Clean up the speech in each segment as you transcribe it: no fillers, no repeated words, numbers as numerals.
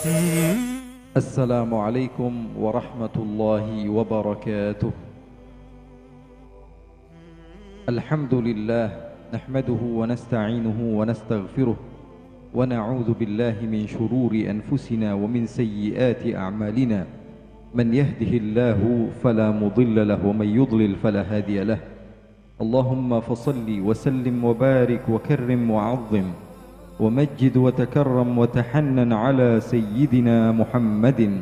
السلام عليكم ورحمة الله وبركاته. الحمد لله نحمده ونستعينه ونستغفره ونعوذ بالله من شرور أنفسنا ومن سيئات أعمالنا. من يهده الله فلا مضل له ومن يضلل فلا هادي له. اللهم فصل وسلم وبارك وكرم وعظم ومجد وتكرم وتحنن على سيدنا محمد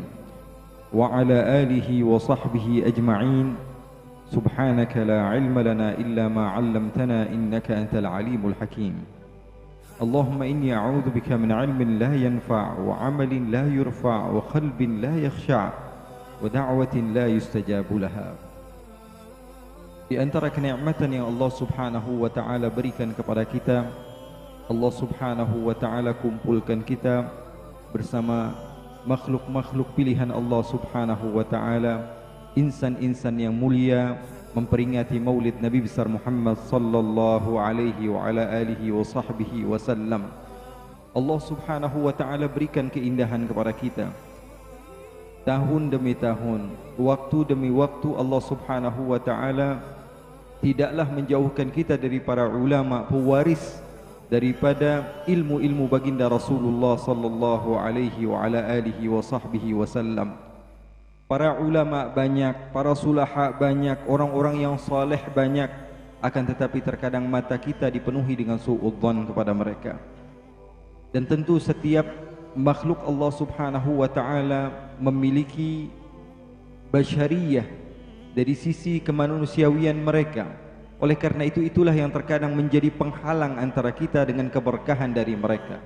وعلى آله وصحبه أجمعين. سبحانك لا علم لنا إلا ما علمتنا إنك أنت العليم الحكيم. اللهم إني أعوذ بك من علم لا ينفع وعمل لا يرفع وقلب لا يخشع ودعوة لا يستجاب لها. Di antara kenikmatan yang Allah Subhanahu wa taala berikan kepada kita, Allah Subhanahu wa taala kumpulkan kita bersama makhluk-makhluk pilihan Allah Subhanahu wa taala, insan-insan yang mulia, memperingati Maulid Nabi besar Muhammad sallallahu alaihi wa ala alihi wa sahbihi wasallam. Allah Subhanahu wa taala berikan keindahan kepada kita. Tahun demi tahun, waktu demi waktu, Allah Subhanahu wa taala tidaklah menjauhkan kita dari para ulama pewaris daripada ilmu-ilmu baginda Rasulullah sallallahu alaihi wa ala alihi wa sahbihi wasallam. Para ulama banyak, para sulaha banyak, orang-orang yang saleh banyak, akan tetapi terkadang mata kita dipenuhi dengan suudzon kepada mereka. Dan tentu setiap makhluk Allah Subhanahu wa taala memiliki basyariyah dari sisi kemanusiawian mereka. Oleh karena itu, itulah yang terkadang menjadi penghalang antara kita dengan keberkahan dari mereka.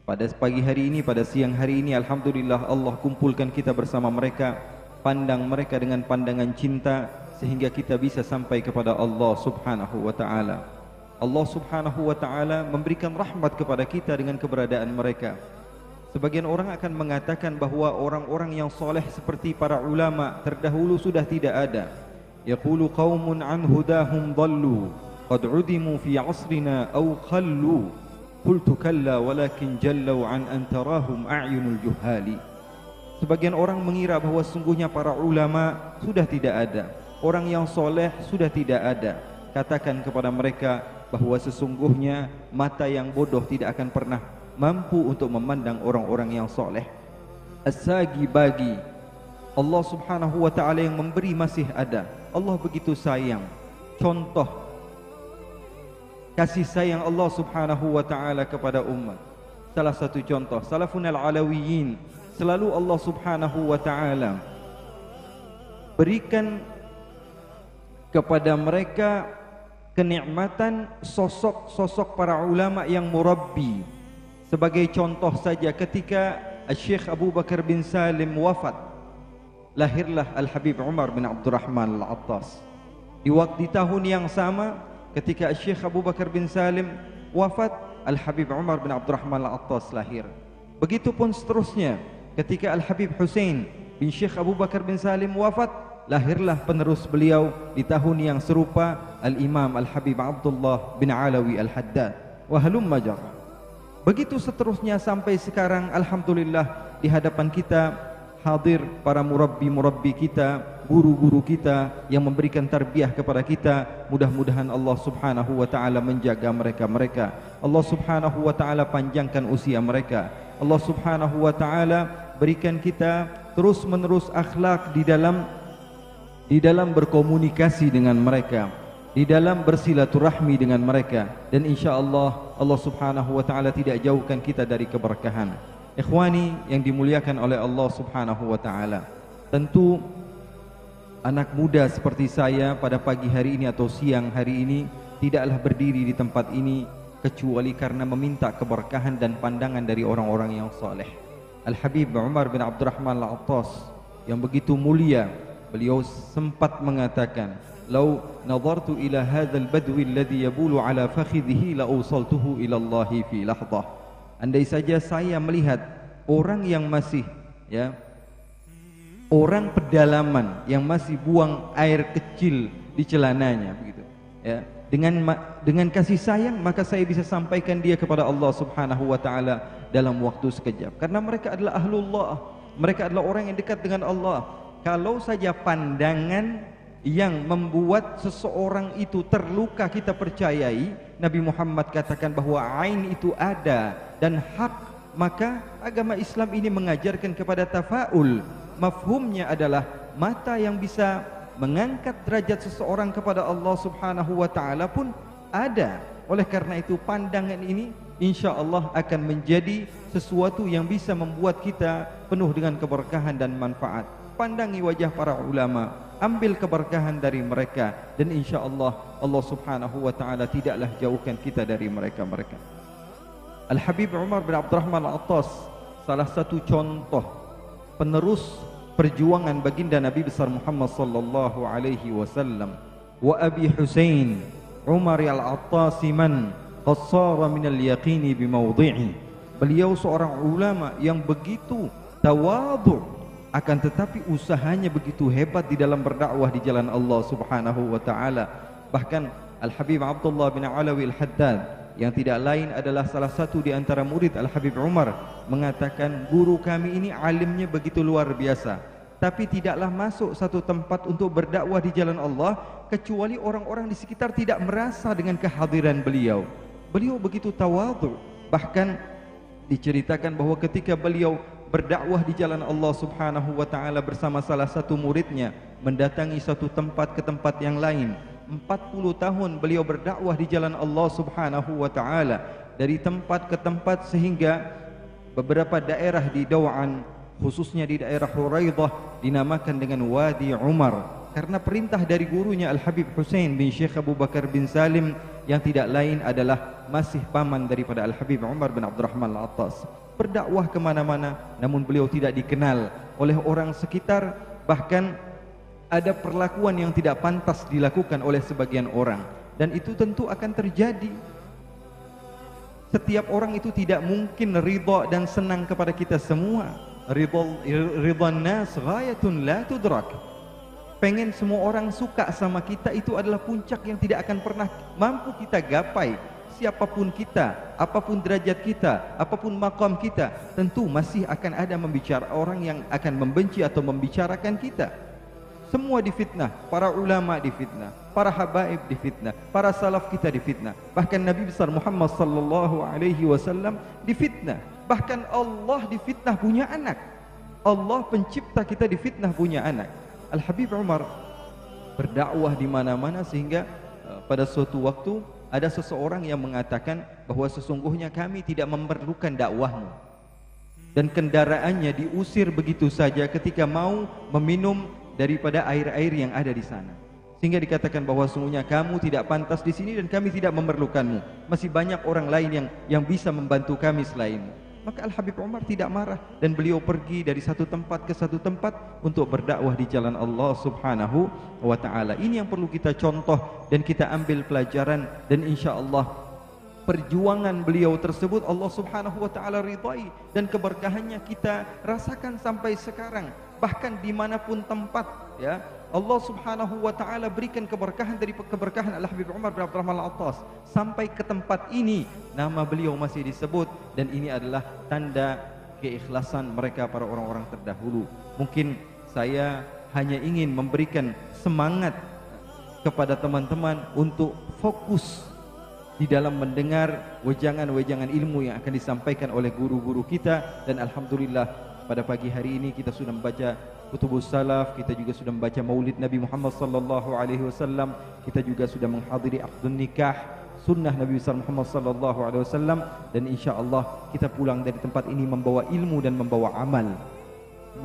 Pada pagi hari ini, pada siang hari ini, alhamdulillah Allah kumpulkan kita bersama mereka, pandang mereka dengan pandangan cinta, sehingga kita bisa sampai kepada Allah Subhanahu wa taala. Allah Subhanahu wa taala memberikan rahmat kepada kita dengan keberadaan mereka. Sebagian orang akan mengatakan bahwa orang-orang yang soleh seperti para ulama terdahulu sudah tidak ada. Yaqulu qaumun an hudahum dhallu qad udimu fi asrina aw khallu. Qultu kalla walakin jallu an antarahum a'yunul juhali. Sebagian orang mengira bahwa sungguhnya para ulama sudah tidak ada, orang yang soleh sudah tidak ada. Katakan kepada mereka bahwa sesungguhnya mata yang bodoh tidak akan pernah mampu untuk memandang orang-orang yang soleh. As-sagi bagi Allah Subhanahu wa ta'ala yang memberi masih ada. Allah begitu sayang. Contoh kasih sayang Allah Subhanahu wa ta'ala kepada umat, salah satu contoh salafun al-alawiyin, selalu Allah Subhanahu wa ta'ala berikan kepada mereka kenikmatan sosok-sosok para ulama yang murabbi. Sebagai contoh saja, ketika Syekh Abu Bakar bin Salim wafat, lahirlah Al-Habib Umar bin Abdurrahman Al-Attas. Di tahun yang sama, ketika Syekh Abu Bakar bin Salim wafat, Al-Habib Umar bin Abdurrahman Al-Attas lahir. Begitupun seterusnya, ketika Al-Habib Hussein bin Syekh Abu Bakar bin Salim wafat, lahirlah penerus beliau di tahun yang serupa, Al-Imam Al-Habib Abdullah bin Alawi Al-Haddad. Wa halumma jarra. Begitu seterusnya sampai sekarang, alhamdulillah di hadapan kita hadir para murabbi-murabbi kita, guru-guru kita yang memberikan tarbiyah kepada kita. Mudah-mudahan Allah Subhanahu wa taala menjaga mereka-mereka. Allah Subhanahu wa taala panjangkan usia mereka. Allah Subhanahu wa taala berikan kita terus-menerus akhlak di dalam berkomunikasi dengan mereka, di dalam bersilaturahmi dengan mereka, dan insyaallah Allah Subhanahu wa taala tidak jauhkan kita dari keberkahan. Ikhwani yang dimuliakan oleh Allah Subhanahu wa taala, tentu anak muda seperti saya pada pagi hari ini atau siang hari ini tidaklah berdiri di tempat ini kecuali karena meminta keberkahan dan pandangan dari orang-orang yang saleh. Al-Habib Umar bin Abdurrahman Al-Attas yang begitu mulia, beliau sempat mengatakan, "Lau nadartu ila hadzal badwi alladhi yabulu ala fakhidhihi la awsaltuhu ila Allah fi lahdah." Andai saja saya melihat orang yang masih orang pedalaman yang masih buang air kecil di celananya begitu, dengan kasih sayang, maka saya bisa sampaikan dia kepada Allah Subhanahu wa taala dalam waktu sekejap. Karena mereka adalah ahlullah, mereka adalah orang yang dekat dengan Allah. Kalau saja pandangan yang membuat seseorang itu terluka kita percayai, Nabi Muhammad katakan bahwa ain itu ada dan hak, maka agama Islam ini mengajarkan kepada tafaul. Mafhumnya adalah mata yang bisa mengangkat derajat seseorang kepada Allah Subhanahu wa taala pun ada. Oleh karena itu pandangan ini insya Allah akan menjadi sesuatu yang bisa membuat kita penuh dengan keberkahan dan manfaat. Pandangi wajah para ulama, ambil keberkahan dari mereka, dan insya Allah Allah Subhanahu wa taala tidaklah jauhkan kita dari mereka-mereka. Al-Habib Umar bin Abdurrahman Al-Attas, salah satu contoh penerus perjuangan baginda Nabi besar Muhammad sallallahu alaihi wasallam. Wa Abi Husain Umar Al-Attas man qassara min al-yaqini bi mawdhi'i. Beliau seorang ulama yang begitu tawadhu, akan tetapi usahanya begitu hebat di dalam berdakwah di jalan Allah Subhanahu wa taala. Bahkan Al-Habib Abdullah bin Alawi Al-Haddad, yang tidak lain adalah salah satu di antara murid Al-Habib Umar, mengatakan guru kami ini alimnya begitu luar biasa, tapi tidaklah masuk satu tempat untuk berdakwah di jalan Allah kecuali orang-orang di sekitar tidak merasa dengan kehadiran beliau. Beliau begitu tawadhu. Bahkan diceritakan bahwa ketika beliau berdakwah di jalan Allah Subhanahu wa taala bersama salah satu muridnya, mendatangi satu tempat ke tempat yang lain, 40 tahun beliau berdakwah di jalan Allah Subhanahu wa taala, dari tempat ke tempat, sehingga beberapa daerah di Daw'an, khususnya di daerah Huraidah, dinamakan dengan Wadi Umar karena perintah dari gurunya Al-Habib Husain bin Syekh Abu Bakar bin Salim, yang tidak lain adalah masih paman daripada Al-Habib Umar bin Abdurrahman Al-Attas. Berdakwah kemana-mana, namun beliau tidak dikenal oleh orang sekitar. Bahkan ada perlakuan yang tidak pantas dilakukan oleh sebagian orang, dan itu tentu akan terjadi. Setiap orang itu tidak mungkin ridha dan senang kepada kita semua. Ridhan nas ghayatun la tudrak. Pengen semua orang suka sama kita itu adalah puncak yang tidak akan pernah mampu kita gapai. Siapapun kita, apapun derajat kita, apapun maqam kita, tentu masih akan ada orang yang akan membenci atau membicarakan kita. Semua difitnah, para ulama difitnah, para habaib difitnah, para salaf kita difitnah. Bahkan Nabi besar Muhammad sallallahu alaihi wasallam difitnah. Bahkan Allah difitnah punya anak. Allah pencipta kita difitnah punya anak. Al-Habib Umar berdakwah di mana-mana, sehingga pada suatu waktu ada seseorang yang mengatakan bahwa sesungguhnya kami tidak memerlukan dakwahmu, dan kendaraannya diusir begitu saja ketika mau meminum daripada air-air yang ada di sana, sehingga dikatakan bahwa sesungguhnya kamu tidak pantas di sini dan kami tidak memerlukanmu. Masih banyak orang lain yang bisa membantu kami selainmu. Maka Al-Habib Umar tidak marah, dan beliau pergi dari satu tempat ke satu tempat untuk berdakwah di jalan Allah Subhanahu wa taala. Ini yang perlu kita contoh dan kita ambil pelajaran, dan insya Allah perjuangan beliau tersebut Allah Subhanahu wa taala ridai, dan keberkahannya kita rasakan sampai sekarang. Bahkan dimanapun tempat, ya, Allah Subhanahu wa taala berikan keberkahan dari keberkahan Al-Habib Umar bin Abdurrahman Al-Attas. Sampai ke tempat ini nama beliau masih disebut, dan ini adalah tanda keikhlasan mereka para orang-orang terdahulu. Mungkin saya hanya ingin memberikan semangat kepada teman-teman untuk fokus di dalam mendengar wejangan-wejangan ilmu yang akan disampaikan oleh guru-guru kita. Dan alhamdulillah pada pagi hari ini kita sudah membaca Kutubus Salaf, kita juga sudah membaca Maulid Nabi Muhammad sallallahu alaihi wasallam, kita juga sudah menghadiri akdun nikah, sunnah Nabi besar Muhammad sallallahu alaihi wasallam, dan insyaallah kita pulang dari tempat ini membawa ilmu dan membawa amal.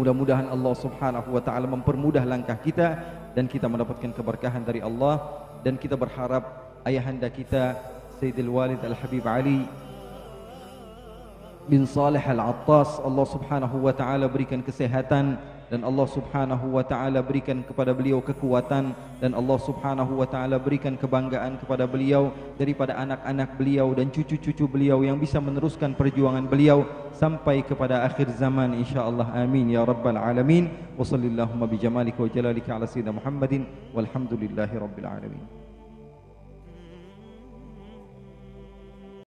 Mudah-mudahan Allah Subhanahu wa taala mempermudah langkah kita dan kita mendapatkan keberkahan dari Allah. Dan kita berharap ayahanda kita Sayyidil Walid Al-Habib Ali bin Saleh Al-Attas, Allah Subhanahu wa taala berikan kesehatan, dan Allah Subhanahu wa taala berikan kepada beliau kekuatan, dan Allah Subhanahu wa taala berikan kebanggaan kepada beliau daripada anak-anak beliau dan cucu-cucu beliau yang bisa meneruskan perjuangan beliau sampai kepada akhir zaman insyaallah. Amin ya rabbal alamin. Wa sallallahu bi jamalika wa jalalika ala sayyidina Muhammadin walhamdulillahi rabbil alamin.